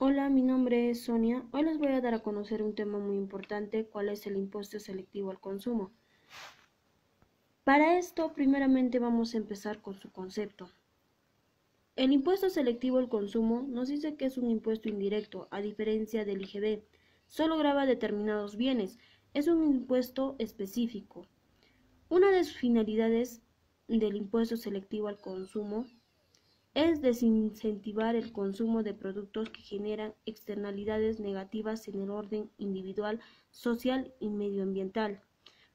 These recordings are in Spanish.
Hola, mi nombre es Sonia. Hoy les voy a dar a conocer un tema muy importante, cuál es el impuesto selectivo al consumo. Para esto, primeramente vamos a empezar con su concepto. El impuesto selectivo al consumo nos dice que es un impuesto indirecto, a diferencia del IGB. Solo grava determinados bienes. Es un impuesto específico. Una de sus finalidades del impuesto selectivo al consumo es desincentivar el consumo de productos que generan externalidades negativas en el orden individual, social y medioambiental,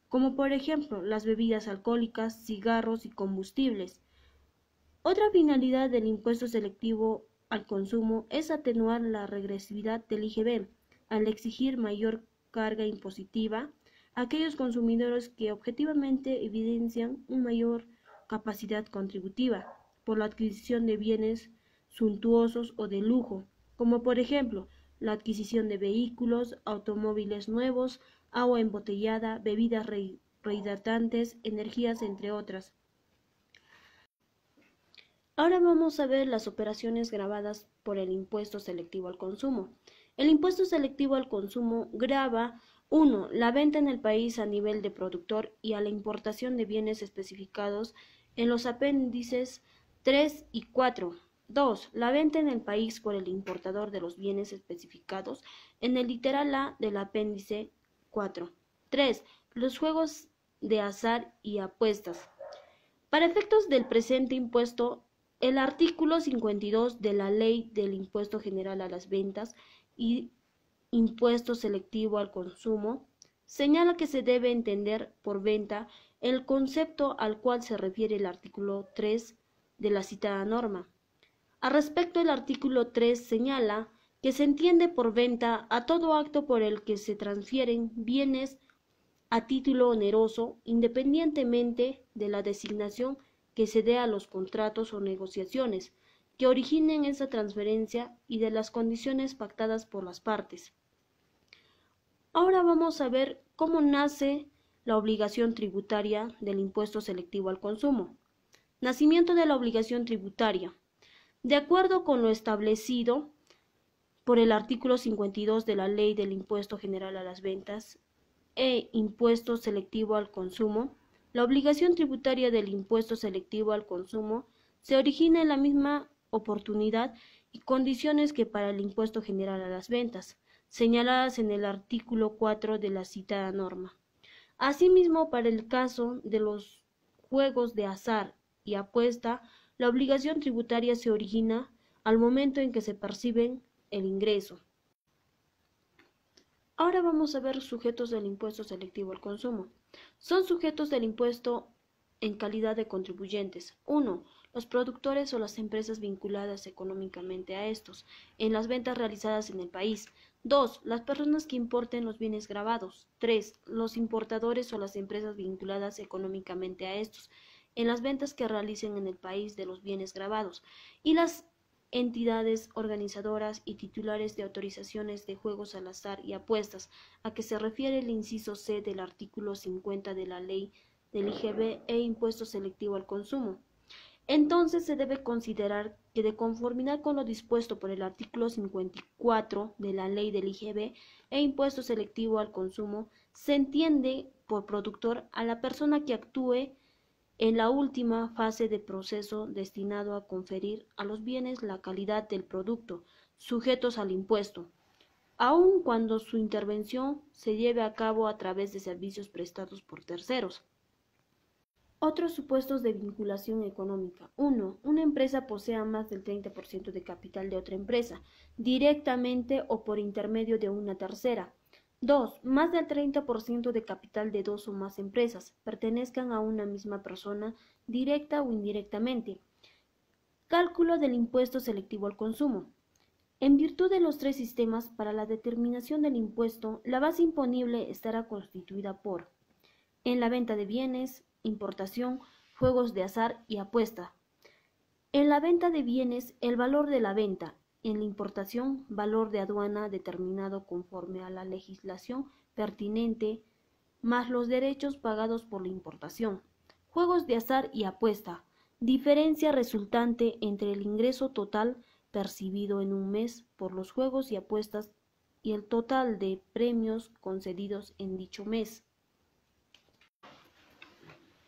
como por ejemplo las bebidas alcohólicas, cigarros y combustibles. Otra finalidad del impuesto selectivo al consumo es atenuar la regresividad del IGB, al exigir mayor carga impositiva a aquellos consumidores que objetivamente evidencian una mayor capacidad contributiva por la adquisición de bienes suntuosos o de lujo, como por ejemplo la adquisición de vehículos, automóviles nuevos, agua embotellada, bebidas rehidratantes, energías, entre otras. Ahora vamos a ver las operaciones gravadas por el impuesto selectivo al consumo. El impuesto selectivo al consumo grava 1. La venta en el país a nivel de productor y a la importación de bienes especificados en los apéndices 3 y 4. 2. La venta en el país por el importador de los bienes especificados en el literal A del apéndice 4. 3. Los juegos de azar y apuestas. Para efectos del presente impuesto, el artículo 52 de la Ley del Impuesto General a las Ventas y Impuesto Selectivo al Consumo señala que se debe entender por venta el concepto al cual se refiere el artículo 3 de la citada norma. Al respecto, el artículo 3 señala que se entiende por venta a todo acto por el que se transfieren bienes a título oneroso, independientemente de la designación que se dé a los contratos o negociaciones que originen esa transferencia y de las condiciones pactadas por las partes. Ahora vamos a ver cómo nace la obligación tributaria del impuesto selectivo al consumo. Nacimiento de la obligación tributaria. De acuerdo con lo establecido por el artículo 52 de la Ley del Impuesto General a las Ventas e Impuesto Selectivo al Consumo, la obligación tributaria del impuesto selectivo al consumo se origina en la misma oportunidad y condiciones que para el impuesto general a las ventas, señaladas en el artículo 4 de la citada norma. Asimismo, para el caso de los juegos de azar y apuesta, la obligación tributaria se origina al momento en que se perciben el ingreso. Ahora vamos a ver sujetos del impuesto selectivo al consumo. Son sujetos del impuesto en calidad de contribuyentes. 1. Los productores o las empresas vinculadas económicamente a estos, en las ventas realizadas en el país. 2. Las personas que importen los bienes gravados. 3. Los importadores o las empresas vinculadas económicamente a estos, en las ventas que realicen en el país de los bienes gravados. Y las entidades organizadoras y titulares de autorizaciones de juegos al azar y apuestas, a que se refiere el inciso C del artículo 50 de la Ley del IGB e Impuesto Selectivo al Consumo. Entonces se debe considerar que, de conformidad con lo dispuesto por el artículo 54 de la Ley del IGB e Impuesto Selectivo al Consumo, se entiende por productor a la persona que actúe en la última fase de proceso destinado a conferir a los bienes la calidad del producto sujetos al impuesto, aun cuando su intervención se lleve a cabo a través de servicios prestados por terceros. Otros supuestos de vinculación económica. 1. Una empresa posea más del 30% de capital de otra empresa, directamente o por intermedio de una tercera. 2. Más del 30% de capital de dos o más empresas, pertenezcan a una misma persona, directa o indirectamente. Cálculo del impuesto selectivo al consumo. En virtud de los tres sistemas, para la determinación del impuesto, la base imponible estará constituida por: en la venta de bienes, importación, juegos de azar y apuesta. En la venta de bienes, el valor de la venta. En la importación, valor de aduana determinado conforme a la legislación pertinente, más los derechos pagados por la importación. Juegos de azar y apuesta. Diferencia resultante entre el ingreso total percibido en un mes por los juegos y apuestas y el total de premios concedidos en dicho mes.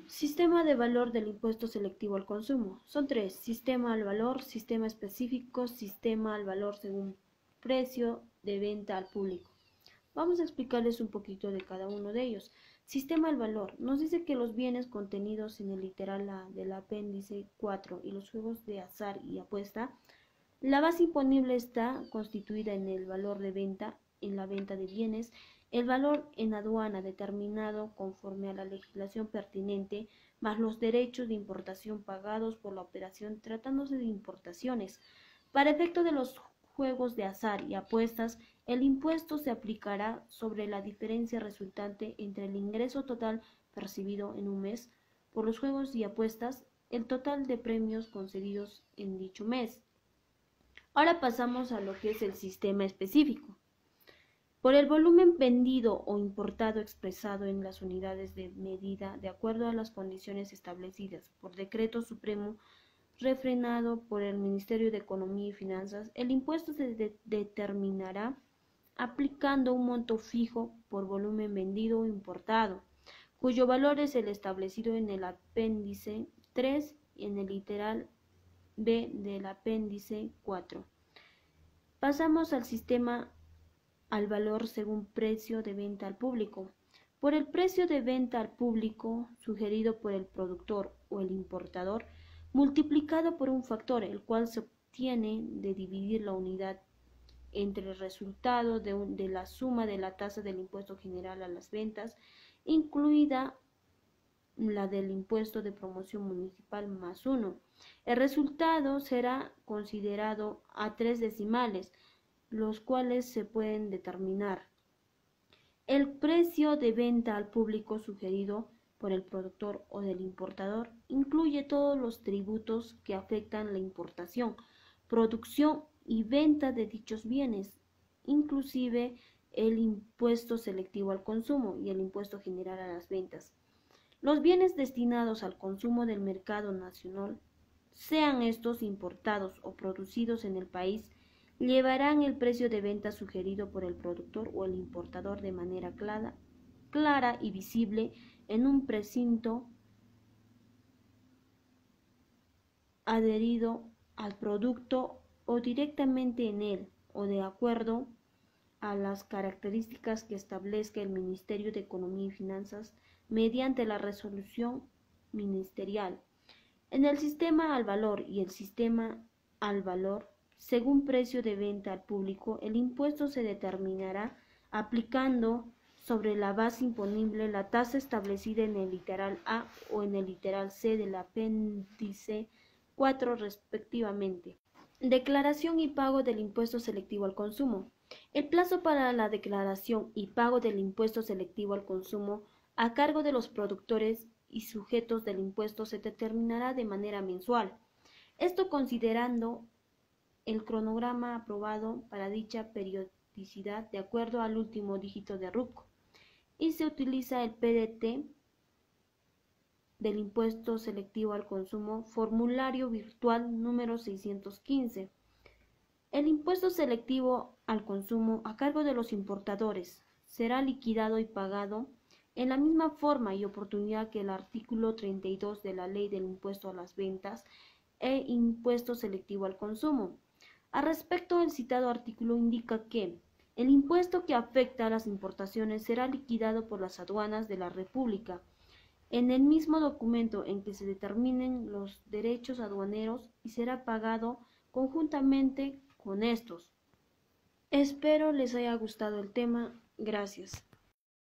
Sistema de valor del impuesto selectivo al consumo. Son tres: sistema al valor, sistema específico, sistema al valor según precio de venta al público. Vamos a explicarles un poquito de cada uno de ellos. Sistema al valor. Nos dice que los bienes contenidos en el literal A del apéndice 4 y los juegos de azar y apuesta, la base imponible está constituida en el valor de venta, en la venta de bienes, el valor en aduana determinado conforme a la legislación pertinente, más los derechos de importación pagados por la operación tratándose de importaciones. Para efecto de los juegos de azar y apuestas, el impuesto se aplicará sobre la diferencia resultante entre el ingreso total percibido en un mes por los juegos y apuestas, el total de premios concedidos en dicho mes. Ahora pasamos a lo que es el sistema específico. Por el volumen vendido o importado expresado en las unidades de medida de acuerdo a las condiciones establecidas por decreto supremo refrenado por el Ministerio de Economía y Finanzas, el impuesto se determinará aplicando un monto fijo por volumen vendido o importado, cuyo valor es el establecido en el apéndice 3 y en el literal B del apéndice 4. Pasamos al sistema al valor según precio de venta al público. Por el precio de venta al público sugerido por el productor o el importador, multiplicado por un factor, el cual se obtiene de dividir la unidad entre el resultado de la suma de la tasa del impuesto general a las ventas, incluida la del impuesto de promoción municipal más 1. El resultado será considerado a 3 decimales, los cuales se pueden determinar. El precio de venta al público sugerido por el productor o del importador incluye todos los tributos que afectan la importación, producción y venta de dichos bienes, inclusive el impuesto selectivo al consumo y el impuesto general a las ventas. Los bienes destinados al consumo del mercado nacional, sean estos importados o producidos en el país, llevarán el precio de venta sugerido por el productor o el importador de manera clara y visible en un precinto adherido al producto o directamente en él, o de acuerdo a las características que establezca el Ministerio de Economía y Finanzas mediante la resolución ministerial. En el sistema al valor y el sistema al valor, según precio de venta al público, el impuesto se determinará aplicando sobre la base imponible la tasa establecida en el literal A o en el literal C del apéndice 4 respectivamente. Declaración y pago del impuesto selectivo al consumo. El plazo para la declaración y pago del impuesto selectivo al consumo a cargo de los productores y sujetos del impuesto se determinará de manera mensual. Esto considerando el cronograma aprobado para dicha periodicidad de acuerdo al último dígito de RUC, y se utiliza el PDT del impuesto selectivo al consumo, formulario virtual número 615. El impuesto selectivo al consumo a cargo de los importadores será liquidado y pagado en la misma forma y oportunidad que el artículo 32 de la Ley del Impuesto a las Ventas e Impuesto Selectivo al Consumo. Al respecto, el citado artículo indica que el impuesto que afecta a las importaciones será liquidado por las aduanas de la República en el mismo documento en que se determinen los derechos aduaneros y será pagado conjuntamente con estos. Espero les haya gustado el tema. Gracias.